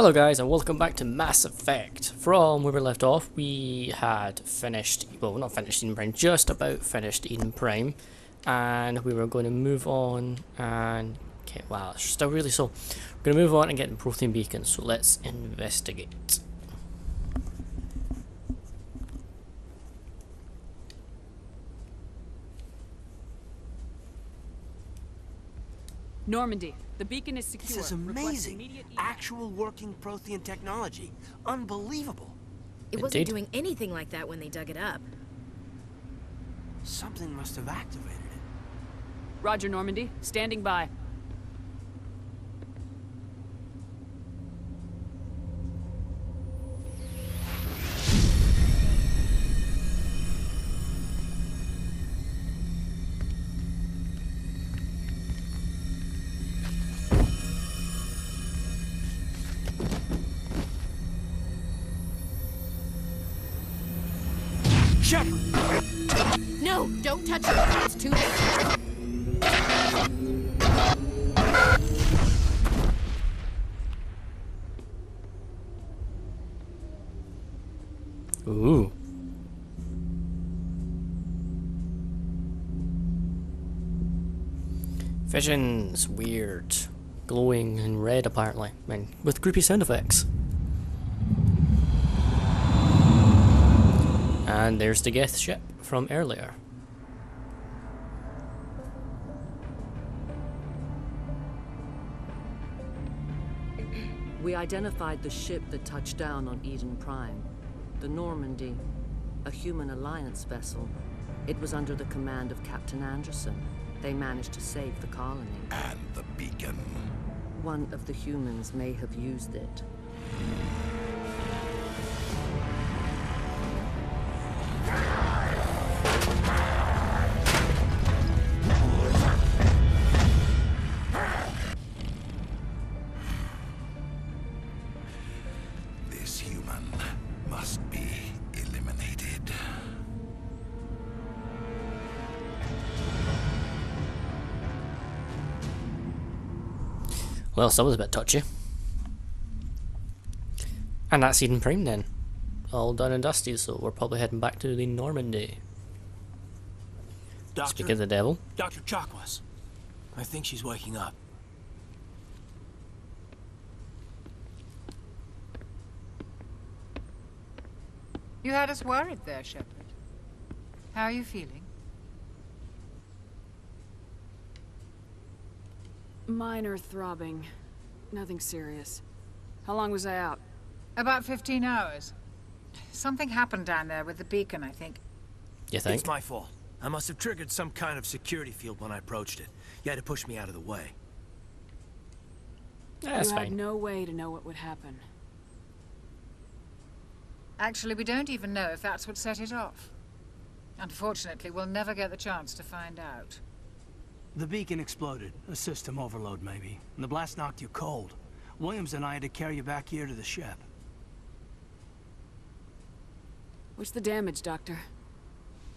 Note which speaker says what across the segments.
Speaker 1: Hello guys and welcome back to Mass Effect. From where we left off, we had finished, well not finished Eden Prime, just about finished Eden Prime. And we were going to move on and, okay, wow, it's still really slow. We're going to move on and get the Prothean Beacon, so let's investigate.
Speaker 2: Normandy, the beacon is secure.
Speaker 3: This is amazing. Actual working Prothean technology. Unbelievable.
Speaker 4: It wasn't doing anything like that when they dug it up.
Speaker 3: Something must have activated it.
Speaker 2: Roger, Normandy. Standing by.
Speaker 4: No, don't touch it. It's too late.
Speaker 1: Ooh. Visions, weird. Glowing in red apparently, and with creepy sound effects. And there's the Geth ship from earlier.
Speaker 5: We identified the ship that touched down on Eden Prime. The Normandy, a human alliance vessel. It was under the command of Captain Anderson. They managed to save the colony.
Speaker 6: And the beacon.
Speaker 5: One of the humans may have used it.
Speaker 6: This human must be eliminated.
Speaker 1: Well, someone's a bit touchy. And that's Eden Prime then. All done and dusty, so we're probably heading back to the Normandy.
Speaker 3: Doctor,
Speaker 1: Speak of the devil.
Speaker 3: Dr. Chakwas. I think she's waking up.
Speaker 7: You had us worried there, Shepard. How are you feeling?
Speaker 2: Minor throbbing. Nothing serious. How long was I out?
Speaker 7: About 15 hours. Something happened down there with the beacon, I think.
Speaker 1: You think?
Speaker 3: It's my fault. I must have triggered some kind of security field when I approached it. You had to push me out of the way.
Speaker 1: Yeah, that's
Speaker 2: You had
Speaker 1: fine.
Speaker 2: no way to know what would happen.
Speaker 7: Actually, we don't even know if that's what set it off. Unfortunately, we'll never get the chance to find out.
Speaker 8: The beacon exploded. A system overload, maybe. And the blast knocked you cold. Williams and I had to carry you back here to the ship.
Speaker 2: What's the damage, Doctor?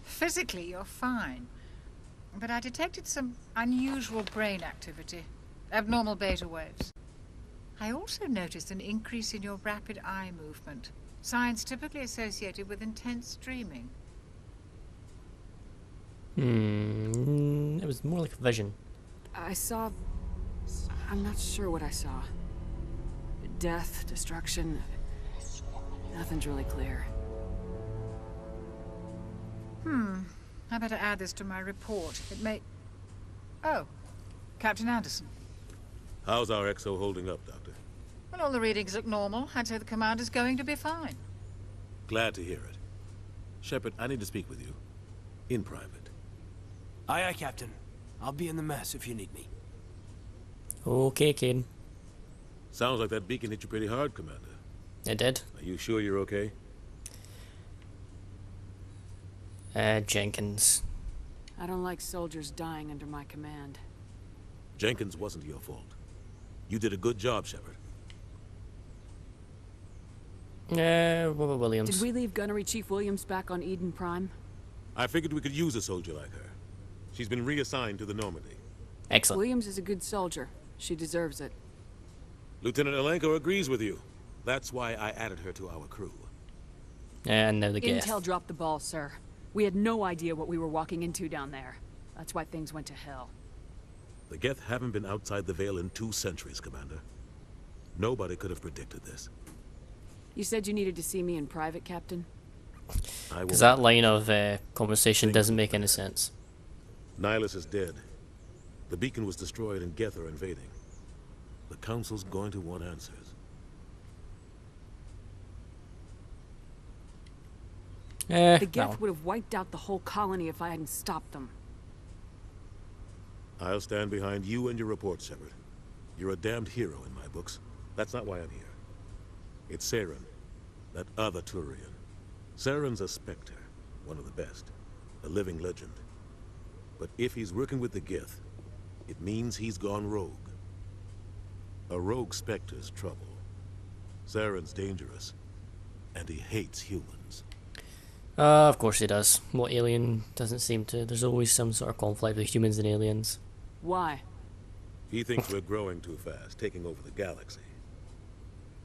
Speaker 7: Physically, you're fine. But I detected some unusual brain activity. Abnormal beta waves. I also noticed an increase in your rapid eye movement. Signs typically associated with intense dreaming.
Speaker 1: It was more like a vision.
Speaker 2: I saw... I'm not sure what I saw. Death, destruction... Nothing's really clear.
Speaker 7: I better add this to my report. It may... Oh, Captain Anderson.
Speaker 9: How's our XO holding up, Doctor?
Speaker 7: Well, all the readings look normal. I'd say the commander's going to be fine.
Speaker 9: Glad to hear it. Shepard, I need to speak with you. In private.
Speaker 3: Aye, aye, Captain. I'll be in the mess if you need me.
Speaker 1: Okay, kid.
Speaker 9: Sounds like that beacon hit you pretty hard, Commander.
Speaker 1: It did.
Speaker 9: Are you sure you're okay?
Speaker 1: Jenkins.
Speaker 2: I don't like soldiers dying under my command.
Speaker 9: Jenkins wasn't your fault. You did a good job, Shepard.
Speaker 1: What about Williams?
Speaker 2: Did we leave Gunnery Chief Williams back on Eden Prime?
Speaker 9: I figured we could use a soldier like her. She's been reassigned to the Normandy.
Speaker 1: Excellent.
Speaker 2: Williams is a good soldier. She deserves it.
Speaker 9: Lieutenant Elcor agrees with you. That's why I added her to our crew.
Speaker 1: And now the Geth.
Speaker 2: Intel dropped the ball, sir. We had no idea what we were walking into down there. That's why things went to hell.
Speaker 9: The Geth haven't been outside the Veil in 2 centuries, Commander. Nobody could have predicted this.
Speaker 2: You said you needed to see me in private, Captain?
Speaker 1: Because that line of conversation doesn't make any sense.
Speaker 9: Nihilus is dead. The beacon was destroyed and Geth are invading. The Council's going to want answers.
Speaker 2: The Geth would have wiped out the whole colony if I hadn't stopped them.
Speaker 9: I'll stand behind you and your report, Shepard. You're a damned hero in my books. That's not why I'm here. It's Saren, that other Turian. Saren's a Spectre, one of the best, a living legend. But if he's working with the Geth, it means he's gone rogue. A rogue Spectre's trouble. Saren's dangerous, and he hates humans.
Speaker 1: Of course he does. What alien doesn't seem to? There's always some sort of conflict with humans and aliens.
Speaker 2: Why?
Speaker 9: He thinks we're growing too fast, taking over the galaxy.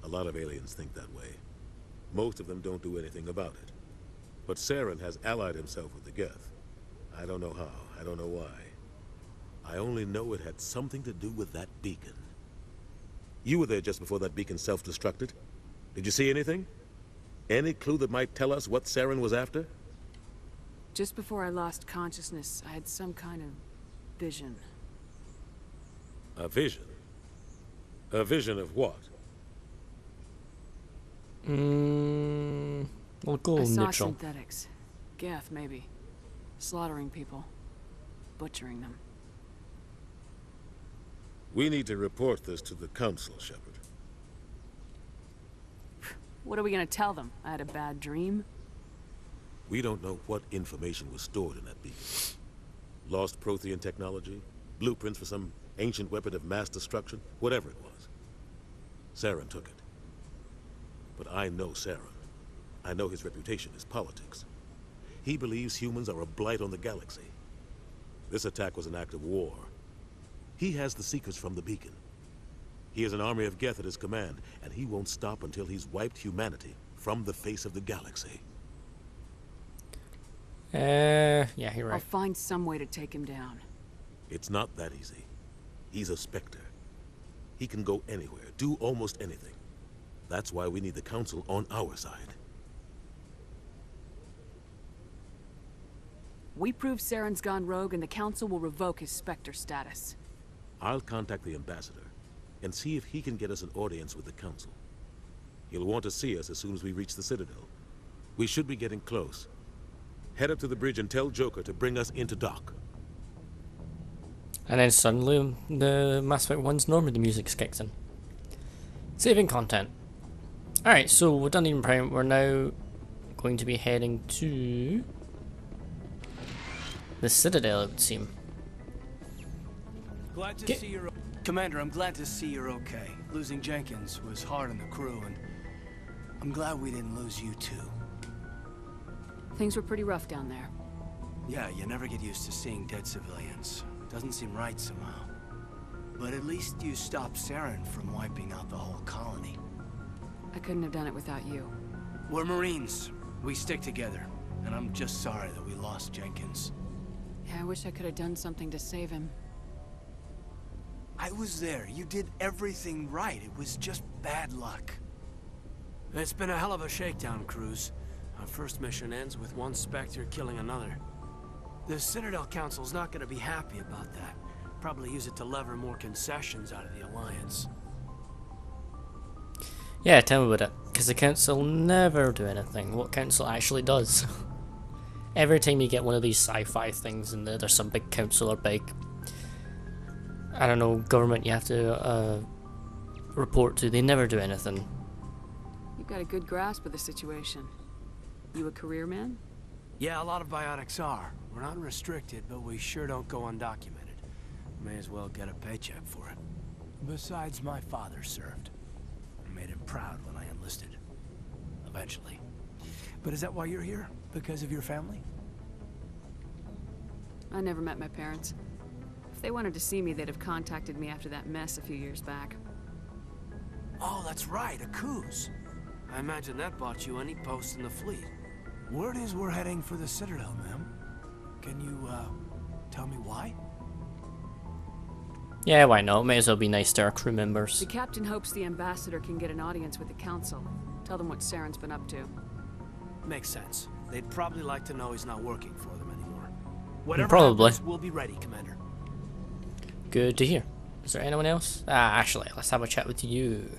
Speaker 9: A lot of aliens think that way. Most of them don't do anything about it. But Saren has allied himself with the Geth. I don't know how, I don't know why. I only know it had something to do with that beacon. You were there just before that beacon self-destructed. Did you see anything? Any clue that might tell us what Saren was after?
Speaker 2: Just before I lost consciousness, I had some kind of vision.
Speaker 9: A vision? A vision of what?
Speaker 1: We'll go
Speaker 2: I saw
Speaker 1: neutral.
Speaker 2: synthetics. Geth, maybe. Slaughtering people. Butchering them.
Speaker 9: We need to report this to the Council, Shepard.
Speaker 2: What are we gonna tell them? I had a bad dream?
Speaker 9: We don't know what information was stored in that beacon. Lost Prothean technology? Blueprints for some ancient weapon of mass destruction? Whatever it was. Saren took it. But I know Saren. I know his reputation is politics. He believes humans are a blight on the galaxy. This attack was an act of war. He has the secrets from the beacon. He has an army of Geth at his command, and he won't stop until he's wiped humanity from the face of the galaxy.
Speaker 1: Yeah, you're right.
Speaker 2: I'll find some way to take him down.
Speaker 9: It's not that easy. He's a Spectre. He can go anywhere, do almost anything. That's why we need the Council on our side.
Speaker 2: We prove Saren's gone rogue and the Council will revoke his Spectre status.
Speaker 9: I'll contact the Ambassador and see if he can get us an audience with the Council. He'll want to see us as soon as we reach the Citadel. We should be getting close. Head up to the bridge and tell Joker to bring us into dock.
Speaker 1: And then suddenly the Mass Effect 1's Normandy music's kicked in. Saving content. Alright, so we're done Eden Prime. We're now going to be heading to the Citadel, it would seem.
Speaker 8: Glad to see you're... Commander, I'm glad to see you're okay. Losing Jenkins was hard on the crew, and I'm glad we didn't lose you too.
Speaker 2: Things were pretty rough down there.
Speaker 8: Yeah, you never get used to seeing dead civilians. Doesn't seem right somehow. But at least you stopped Saren from wiping out the whole colony.
Speaker 2: I couldn't have done it without you.
Speaker 8: We're Marines. We stick together. And I'm just sorry that we lost Jenkins.
Speaker 2: Yeah, I wish I could have done something to save him.
Speaker 8: I was there. You did everything right. It was just bad luck.
Speaker 10: It's been a hell of a shakedown, Cruz. Our first mission ends with one Spectre killing another. The Citadel Council's not going to be happy about that. Probably use it to lever more concessions out of the Alliance.
Speaker 1: Yeah, tell me about it. Because the Council never do anything. What Council actually does. Every time you get one of these sci-fi things and there's some big council or big, I don't know, government you have to report to, they never do anything.
Speaker 2: You've got a good grasp of the situation. You a career man?
Speaker 10: Yeah, a lot of biotics are. We're not restricted, but we sure don't go undocumented. May as well get a paycheck for it.
Speaker 8: Besides, my father served. I made him proud when I enlisted. Eventually. But is that why you're here? Because of your family?
Speaker 2: I never met my parents. If they wanted to see me, they'd have contacted me after that mess a few years back.
Speaker 10: Oh, that's right, a cruise. I imagine that bought you any post in the fleet.
Speaker 3: Word is we're heading for the Citadel, ma'am. Can you, tell me why?
Speaker 1: Yeah, why not? May as well be nice to our crew members.
Speaker 2: The captain hopes the ambassador can get an audience with the council. Tell them what Saren's been up to.
Speaker 10: Makes sense. They'd probably like to know he's not working for them anymore. Whatever
Speaker 1: Probably.
Speaker 10: happens, we'll be ready, Commander.
Speaker 1: Good to hear. Is there anyone else? Actually, let's have a chat with you.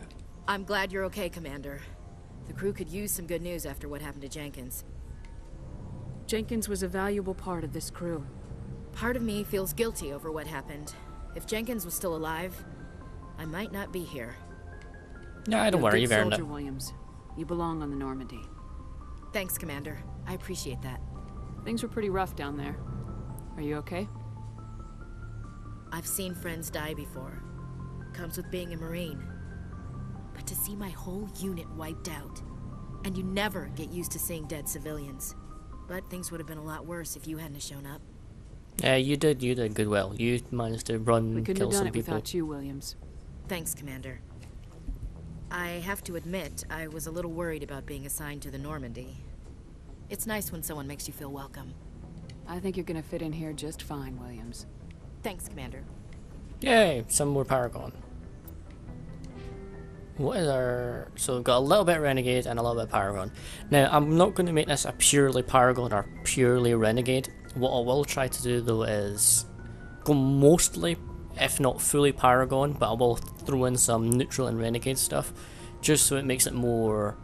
Speaker 4: I'm glad you're okay, Commander. The crew could use some good news after what happened to Jenkins.
Speaker 2: Jenkins was a valuable part of this crew.
Speaker 4: Part of me feels guilty over what happened. If Jenkins was still alive, I might not be here.
Speaker 1: No, don't worry, you've earned it.
Speaker 2: Williams. You belong on the Normandy.
Speaker 4: Thanks, Commander. I appreciate that.
Speaker 2: Things were pretty rough down there. Are you okay?
Speaker 4: I've seen friends die before. Comes with being a Marine. But to see my whole unit wiped out, and you never get used to seeing dead civilians. But things would have been a lot worse if you hadn't shown up.
Speaker 1: Yeah, you did good well. You managed to run and kill some people.
Speaker 2: Without you, Williams.
Speaker 4: Thanks, Commander. I have to admit, I was a little worried about being assigned to the Normandy. It's nice when someone makes you feel welcome.
Speaker 2: I think you're gonna fit in here just fine, Williams.
Speaker 4: Thanks, Commander.
Speaker 1: Yay, some more Paragon. What is our... So we've got a little bit of Renegade and a little bit of Paragon. Now, I'm not going to make this a purely Paragon or purely Renegade. What I will try to do, though, is go mostly, if not fully Paragon, but I will throw in some neutral and Renegade stuff, just so it makes it more,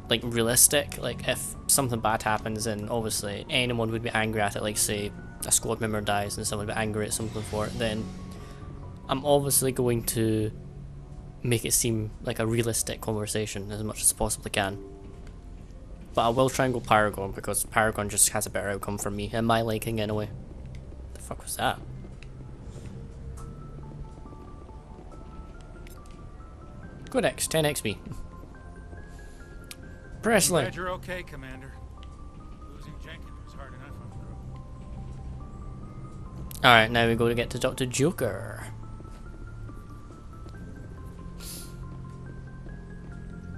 Speaker 1: like, realistic. Like, if something bad happens, and obviously anyone would be angry at it, like, say, a squad member dies and someone would be angry at something for it, then I'm obviously going to make it seem like a realistic conversation as much as I possibly can. But I will try and go Paragon, because Paragon just has a better outcome for me, and my liking anyway. The fuck was that? Good X, 10 XP. Presley.
Speaker 11: Glad you're okay, Commander. Losing Jenkins was hard enough on the crew.
Speaker 1: Alright, now we go to get to Dr. Joker.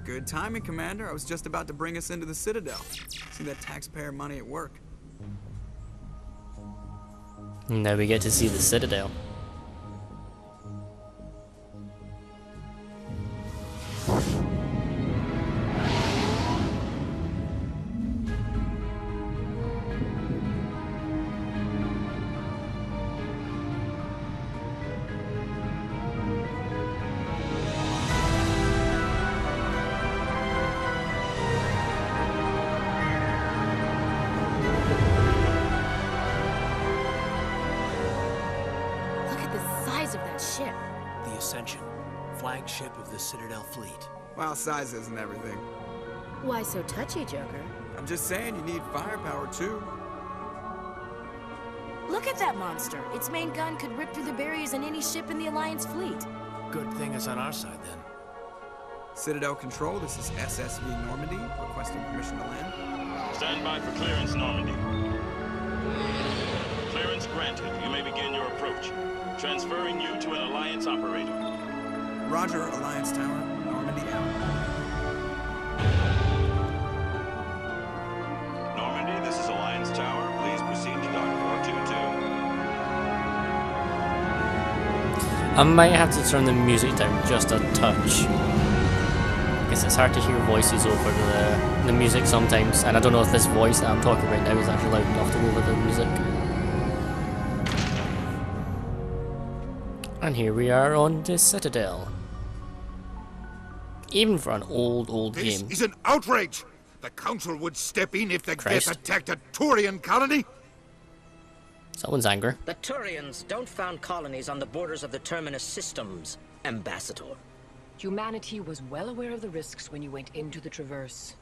Speaker 12: Good timing, Commander. I was just about to bring us into the Citadel. See that taxpayer money at work.
Speaker 1: Now we get to see the Citadel.
Speaker 10: Flagship of the Citadel fleet.
Speaker 12: Well, size isn't everything.
Speaker 4: Why so touchy, Joker?
Speaker 12: I'm just saying you need firepower too.
Speaker 4: Look at that monster. Its main gun could rip through the barriers in any ship in the Alliance fleet.
Speaker 10: Good thing it's on our side then.
Speaker 12: Citadel Control, this is SSV Normandy, requesting permission to land.
Speaker 13: Stand by for clearance, Normandy. Clearance granted. You may begin your approach. Transferring you to an Alliance operator.
Speaker 12: Roger, Alliance Tower, Normandy out.
Speaker 13: Normandy, this is Alliance Tower. Please proceed to dock 422.
Speaker 1: I might have to turn the music down just a touch. Because it's hard to hear voices over the music sometimes, and I don't know if this voice that I'm talking right now is actually loud enough to go over the music. And here we are on the Citadel. Even for an old game.
Speaker 6: This is an outrage! The Council would step in if the
Speaker 1: Christ.
Speaker 6: Geth attacked a Turian colony!
Speaker 1: Someone's angry.
Speaker 14: The Turians don't found colonies on the borders of the Terminus systems, Ambassador.
Speaker 15: Humanity was well aware of the risks when you went into the Traverse.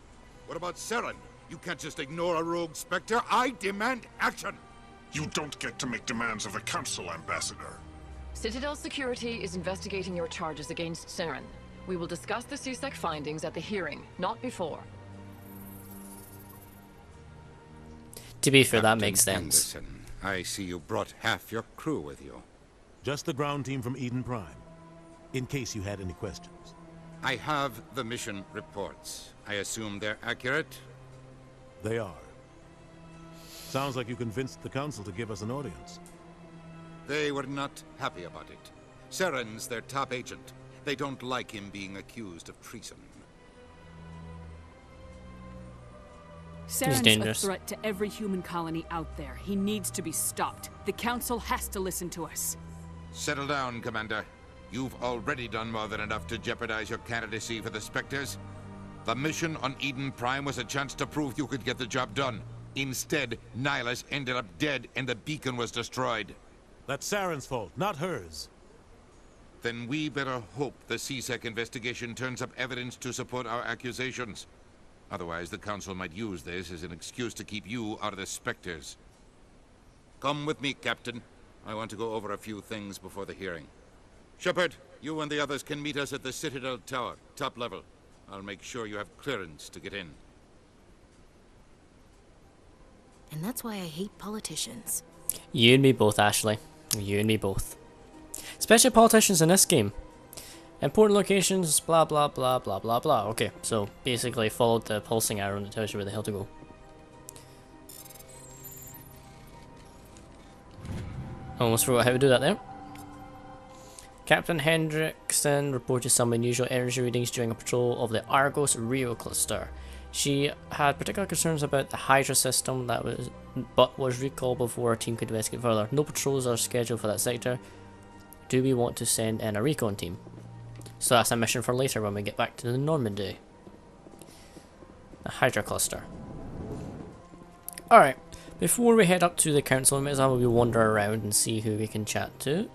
Speaker 6: What about Saren? You can't just ignore a rogue Spectre. I demand action!
Speaker 16: You don't get to make demands of the Council, Ambassador.
Speaker 15: Citadel Security is investigating your charges against Saren. We will discuss the CSEC findings at the hearing, not before.
Speaker 1: To be fair,
Speaker 6: Captain
Speaker 1: that makes sense.
Speaker 6: Anderson, I see you brought half your crew with you.
Speaker 9: Just the ground team from Eden Prime. in case you had any questions.
Speaker 6: I have the mission reports. I assume they're accurate?
Speaker 9: They are. Sounds like you convinced the Council to give us an audience.
Speaker 6: They were not happy about it. Saren's their top agent. They don't like him being accused of treason.
Speaker 17: Saren's a threat to every human colony out there. He needs to be stopped. The Council has to listen to us.
Speaker 6: Settle down, Commander. You've already done more than enough to jeopardize your candidacy for the Spectres. The mission on Eden Prime was a chance to prove you could get the job done. Instead, Nihilus ended up dead and the beacon was destroyed.
Speaker 9: That's Saren's fault, not hers.
Speaker 6: Then we better hope the CSEC investigation turns up evidence to support our accusations. Otherwise, the Council might use this as an excuse to keep you out of the Spectres. Come with me, Captain. I want to go over a few things before the hearing. Shepard, you and the others can meet us at the Citadel Tower, top level. I'll make sure you have clearance to get in.
Speaker 4: And that's why I hate politicians.
Speaker 1: You and me both, Ashley. You and me both. Especially politicians in this game. Important locations, blah blah blah blah blah blah. Okay, so basically follow the pulsing arrow and it tells you where the hell to go. Almost forgot how to do that there. Captain Hendrickson reported some unusual energy readings during a patrol of the Argos Rio cluster. She had particular concerns about the Hydra system but was recalled before our team could investigate further. No patrols are scheduled for that sector. Do we want to send in a recon team? So that's a mission for later when we get back to the Normandy. The Hydra cluster. Alright, before we head up to the council, we might as well wander around and see who we can chat to.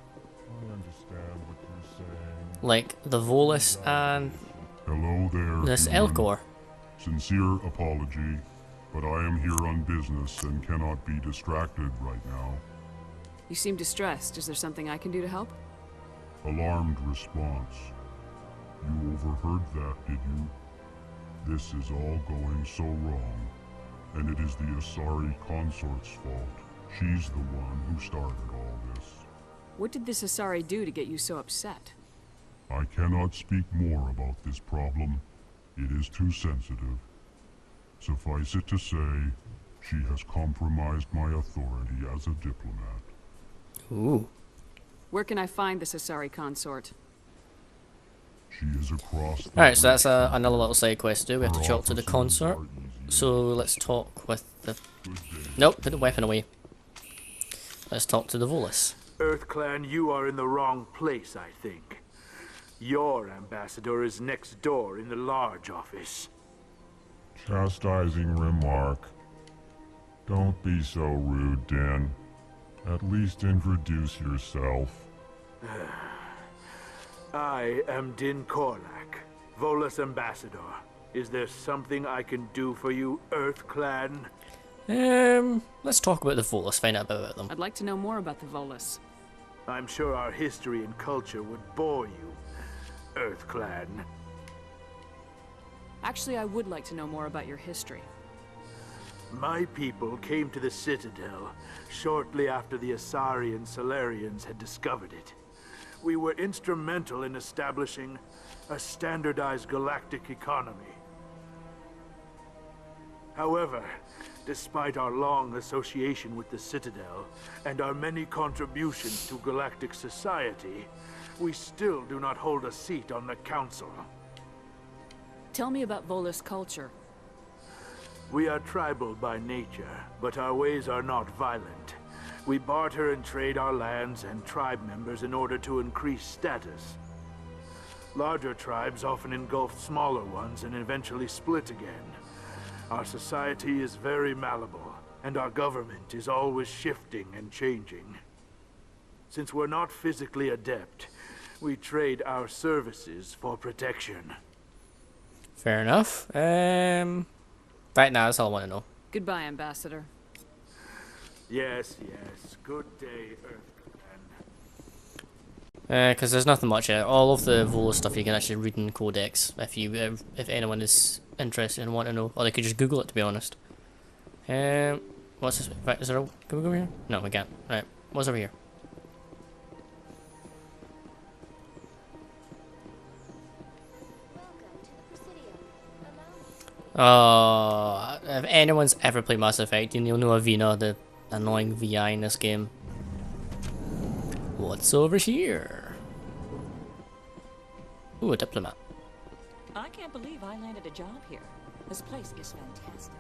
Speaker 1: Like the Volus and
Speaker 18: hello there,
Speaker 1: this Elcor.
Speaker 18: Sincere apology, but I am here on business and cannot be distracted right now.
Speaker 17: You seem distressed. Is there something I can do to help?
Speaker 18: Alarmed response. You overheard that, did you? This is all going so wrong, and it is the Asari Consort's fault. She's the one who started all this.
Speaker 17: What did this Asari do to get you so upset?
Speaker 18: I cannot speak more about this problem. It is too sensitive. Suffice it to say, she has compromised my authority as a diplomat.
Speaker 1: Ooh.
Speaker 17: Where can I find this Asari Consort?
Speaker 18: She is across the
Speaker 1: Alright, so that's another little side quest to do. We have to talk to the consort. So let's talk with the... Nope, put the weapon away. Let's talk to the Volus.
Speaker 19: EarthClan, you are in the wrong place, I think. Your ambassador is next door in the large office.
Speaker 18: Chastising remark. Don't be so rude, Din. At least introduce yourself.
Speaker 19: I am Din Korlak, Volus Ambassador. Is there something I can do for you, EarthClan?
Speaker 1: Let's talk about the Volus, find out about them.
Speaker 17: I'd like to know more about the Volus.
Speaker 19: I'm sure our history and culture would bore you, EarthClan.
Speaker 17: Actually, I would like to know more about your history.
Speaker 19: My people came to the Citadel shortly after the Asari and Solarians had discovered it. We were instrumental in establishing a standardized galactic economy. However, despite our long association with the Citadel and our many contributions to galactic society, we still do not hold a seat on the Council.
Speaker 17: Tell me about Volus culture.
Speaker 19: We are tribal by nature, but our ways are not violent. We barter and trade our lands and tribe members in order to increase status. Larger tribes often engulf smaller ones and eventually split again. Our society is very malleable, and our government is always shifting and changing. Since we're not physically adept, we trade our services for protection.
Speaker 1: Fair enough. Right now, that's all I want to know.
Speaker 17: Goodbye, Ambassador.
Speaker 19: Yes, yes. Good day,
Speaker 1: Because there's nothing much here. All of the Volus stuff you can actually read in Codex if anyone is interested and want to know. Or they could just Google it, to be honest. What's this? Right, is there a... Can we go over here? No, we can't. Right, what's over here? If anyone's ever played Mass Effect, you'll know Udina, the annoying VI in this game. What's over here? Ooh, a diplomat.
Speaker 20: I can't believe I landed a job here. This place is fantastic.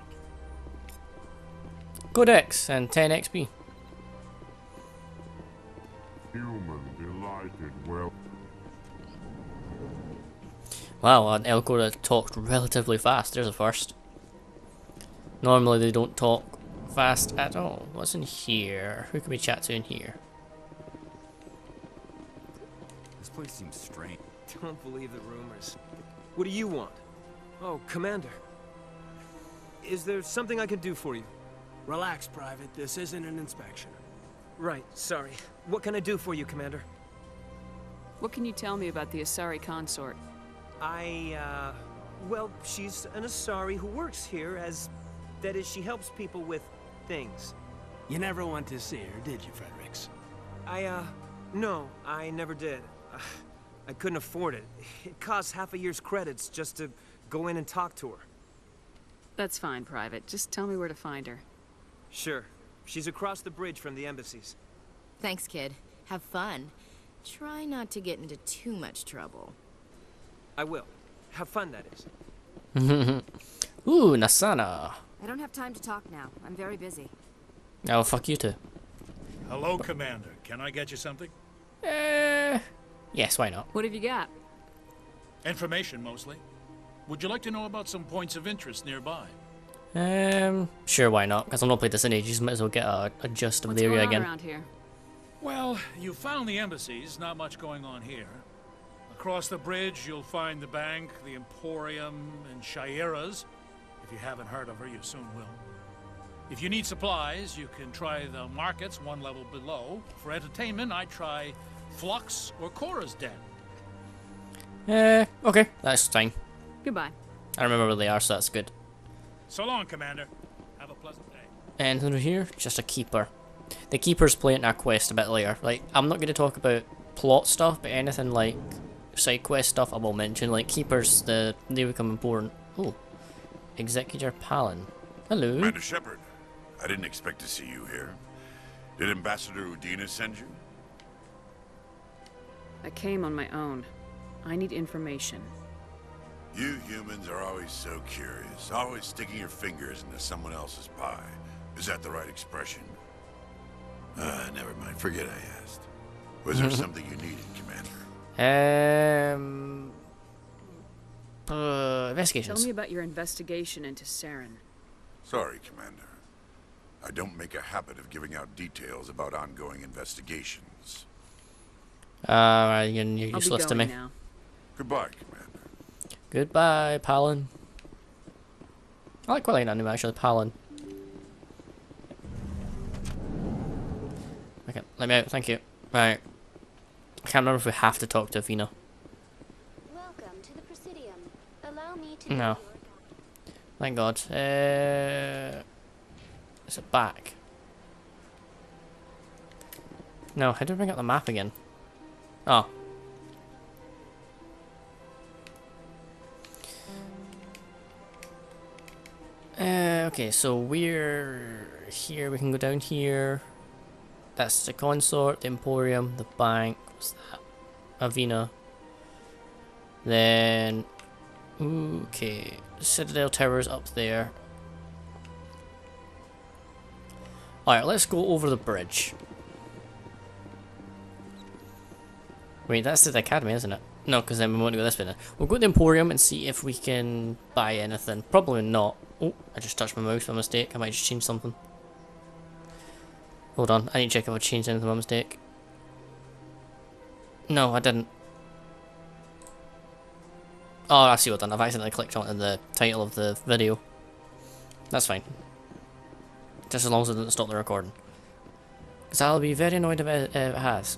Speaker 1: Codex and 10 XP.
Speaker 18: Human delighted, well.
Speaker 1: Wow, Elcor talked relatively fast. There's a first. Normally they don't talk fast at all. What's in here? Who can we chat to in here?
Speaker 21: This place seems strange. Don't believe the rumors. What do you want? Oh, Commander. Is there something I can do for you?
Speaker 10: Relax, Private. This isn't an inspection.
Speaker 21: Right, sorry. What can I do for you, Commander?
Speaker 17: What can you tell me about the Asari Consort?
Speaker 21: Well, she's an Asari who works here that is, she helps people with things.
Speaker 10: You never went to see her, did you, Fredericks?
Speaker 21: No, I never did. I couldn't afford it. It costs half a year's credits just to go in and talk to her.
Speaker 17: That's fine, Private. Just tell me where to find her.
Speaker 21: Sure. She's across the bridge from the embassies.
Speaker 4: Thanks, kid. Have fun. Try not to get into too much trouble.
Speaker 21: I will. Have fun, that is.
Speaker 1: Ooh, Nasana.
Speaker 22: I don't have time to talk now. I'm very busy.
Speaker 1: Oh, fuck you too.
Speaker 11: Hello, Commander. Can I get you something?
Speaker 1: Yes, why not?
Speaker 17: What have you got?
Speaker 11: Information, mostly. Would you like to know about some points of interest nearby?
Speaker 1: Sure, why not? Because I've not played this in ages, might as well get a gist of the area again.
Speaker 17: Around here?
Speaker 11: Well, you found the embassies, not much going on here. Across the bridge, you'll find the bank, the emporium, and Shi'ira's. If you haven't heard of her, you soon will. If you need supplies, you can try the markets one level below. For entertainment, I try Flux or Cora's Den.
Speaker 1: Okay, that's fine.
Speaker 17: Goodbye.
Speaker 1: I remember where they are, so that's good.
Speaker 11: So long, Commander. Have a pleasant day.
Speaker 1: Anything over here? Just a keeper. The keeper's playing our quest a bit later. Like, I'm not going to talk about plot stuff, but anything like side quest stuff I will mention. Like, keepers, they become important. Oh, Executor Palin. Hello.
Speaker 23: Commander Shepard, I didn't expect to see you here. Did Ambassador Udina send you?
Speaker 17: I came on my own. I need information.
Speaker 23: You humans are always so curious, always sticking your fingers into someone else's pie. Is that the right expression? Never mind. Forget I asked. Was there something you needed, Commander?
Speaker 1: Investigations.
Speaker 17: Tell me about your investigation into Saren.
Speaker 23: Sorry, Commander. I don't make a habit of giving out details about ongoing investigations.
Speaker 1: You're useless to me.
Speaker 17: Now.
Speaker 23: Goodbye, Commander.
Speaker 1: Goodbye, Palin. I quite like that name, actually, Palin. Okay, let me out, thank you. Right. I can't remember if we have to talk to Udina.
Speaker 22: Welcome to the Presidium. Allow me to
Speaker 1: No. Thank God. Is it back? No, how do I bring up the map again? Oh. Okay, so we're here. We can go down here. That's the consort, the emporium, the bank. What's that? Udina. Then, okay, Citadel Tower's up there. Alright, let's go over the bridge. Wait, that's the academy, isn't it? No, because then we want to go this way then. We'll go to the emporium and see if we can buy anything. Probably not. Oh, I just touched my mouse by mistake. I might just change something. Hold on, I need to check if I changed anything by mistake. No, I didn't. Oh, I see what I've done. I've accidentally clicked onto the title of the video. That's fine. Just as long as it doesn't stop the recording. Because I'll be very annoyed if it has.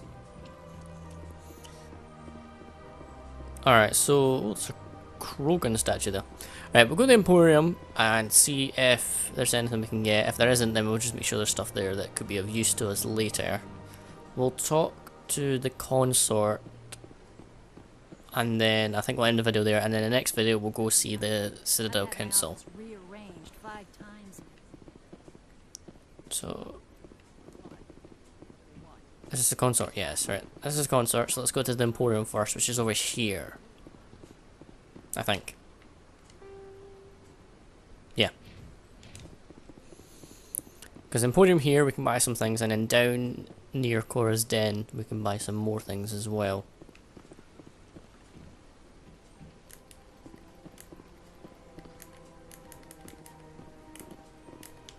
Speaker 1: Alright, so it's a Krogan statue there. Right, we'll go to the Emporium and see if there's anything we can get. If there isn't, then we'll just make sure there's stuff there that could be of use to us later. We'll talk to the consort And then I think we'll end the video there, and then the next video we'll go see the Citadel Council. So this is the consort, yes, right. This is the consort, so let's go to the emporium first, which is over here. I think. Yeah. Because emporium here we can buy some things, and then down near Cora's Den we can buy some more things as well.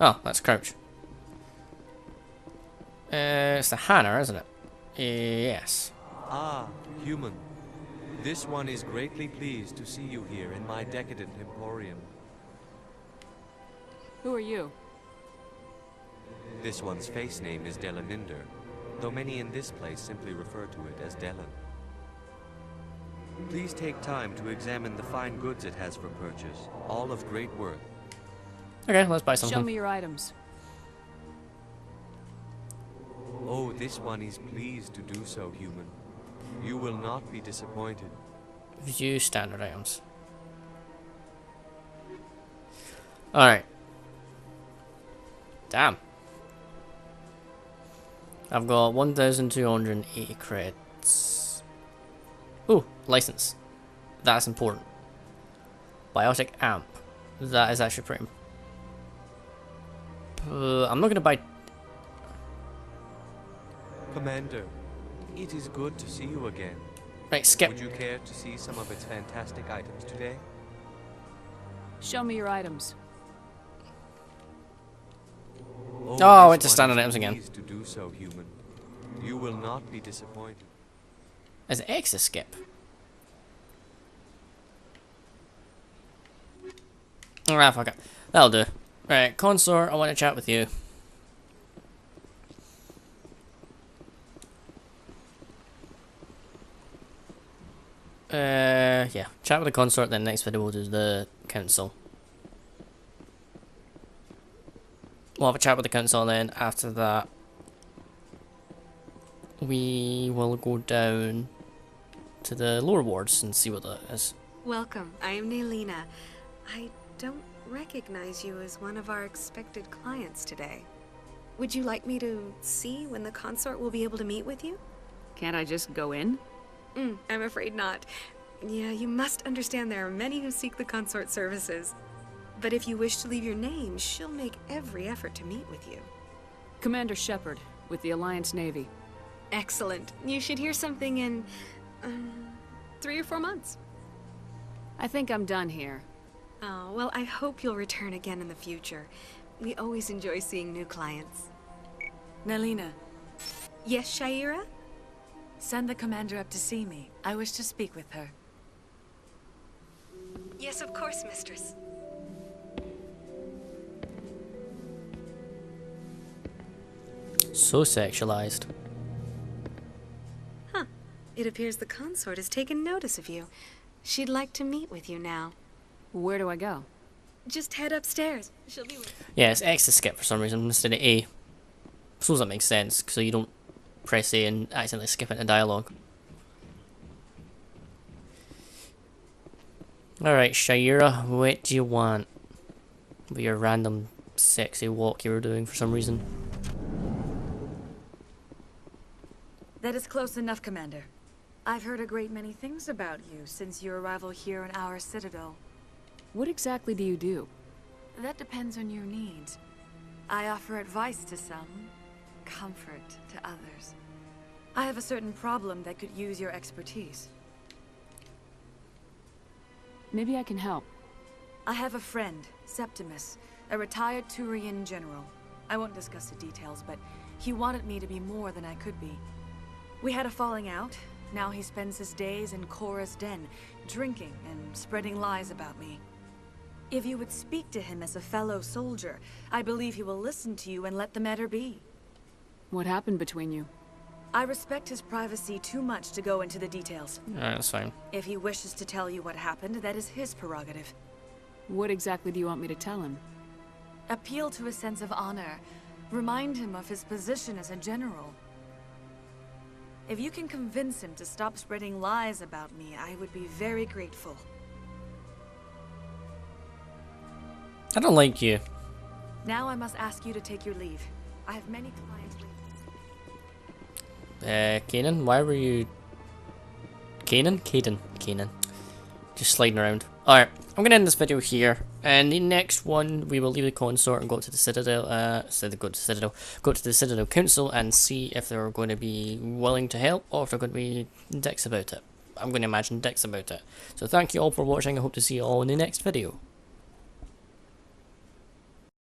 Speaker 1: Oh, that's Crouch. It's the Hanar, isn't it? Yes.
Speaker 5: Ah, human. This one is greatly pleased to see you here in my decadent emporium.
Speaker 17: Who are you?
Speaker 5: This one's face name is Delaminder, though many in this place simply refer to it as Delan. Please take time to examine the fine goods it has for purchase, all of great worth.
Speaker 1: Okay, let's buy something.
Speaker 17: Show me your items.
Speaker 5: Oh, this one is pleased to do so, human. You will not be disappointed.
Speaker 1: View standard items. Alright. Damn. I've got 1,280 credits. Ooh, license. That's important. Biotic amp. That is actually pretty. I'm not gonna buy.
Speaker 5: Commander, it is good to see you again.
Speaker 1: Right, skip.
Speaker 5: Would you care to see some of its fantastic items today?
Speaker 17: Show me your items.
Speaker 1: Oh, I went to standard items again.
Speaker 5: To do so, human. You will not be disappointed.
Speaker 1: Is it X to skip? Alright, fuck it. That'll do. Right, Consort, I want to chat with you. Yeah, chat with the Consort, then next video we'll do the Council. We'll have a chat with the Council, and then after that we will go down to the lower wards and see what that is.
Speaker 7: Welcome, I am Naelina. I don't recognize you as one of our expected clients today. Would you like me to see when the consort will be able to meet with you?
Speaker 17: Can't I just go in?
Speaker 7: I'm afraid not. Yeah, you must understand there are many who seek the consort services. But if you wish to leave your name, she'll make every effort to meet with you.
Speaker 17: Commander Shepard, with the Alliance Navy.
Speaker 7: Excellent. You should hear something in 3 or 4 months.
Speaker 17: I think I'm done here.
Speaker 7: Oh, well, I hope you'll return again in the future. We always enjoy seeing new clients.
Speaker 8: Naelina.
Speaker 7: Yes, Shi'ira?
Speaker 8: Send the commander up to see me. I wish to speak with her.
Speaker 7: Yes, of course, mistress.
Speaker 1: So sexualized.
Speaker 7: Huh. It appears the consort has taken notice of you. She'd like to meet with you now.
Speaker 17: Where do I go?
Speaker 7: Just head upstairs. She'll be with
Speaker 1: Yeah, it's X to skip for some reason instead of A. I suppose that makes sense, so you don't press A and accidentally skip into dialogue. Alright, Shi'ira, what do you want? With your random sexy walk you were doing for some reason.
Speaker 8: That is close enough, Commander. I've heard a great many things about you since your arrival here in our Citadel.
Speaker 17: What exactly do you do?
Speaker 8: That depends on your needs. I offer advice to some, comfort to others. I have a certain problem that could use your expertise.
Speaker 17: Maybe I can help.
Speaker 8: I have a friend, Septimus, a retired Turian general. I won't discuss the details, but he wanted me to be more than I could be. We had a falling out. Now he spends his days in Cora's Den, drinking and spreading lies about me. If you would speak to him as a fellow soldier, I believe he will listen to you and let the matter be.
Speaker 17: What happened between you?
Speaker 8: I respect his privacy too much to go into the details.
Speaker 1: Alright, that's fine.
Speaker 8: If he wishes to tell you what happened, that is his prerogative.
Speaker 17: What exactly do you want me to tell him?
Speaker 8: Appeal to a sense of honor. Remind him of his position as a general. If you can convince him to stop spreading lies about me, I would be very grateful.
Speaker 1: I don't like you.
Speaker 8: Now I must ask you to take your leave. I have many clients waiting.
Speaker 1: Kanan, why were you... Kanan. Just sliding around. Alright, I'm gonna end this video here. And the next one, we will leave the consort and go to the Citadel, go to the Citadel Council and see if they're going to be willing to help or if they're going to be dicks about it. I'm going to imagine dicks about it. So thank you all for watching. I hope to see you all in the next video.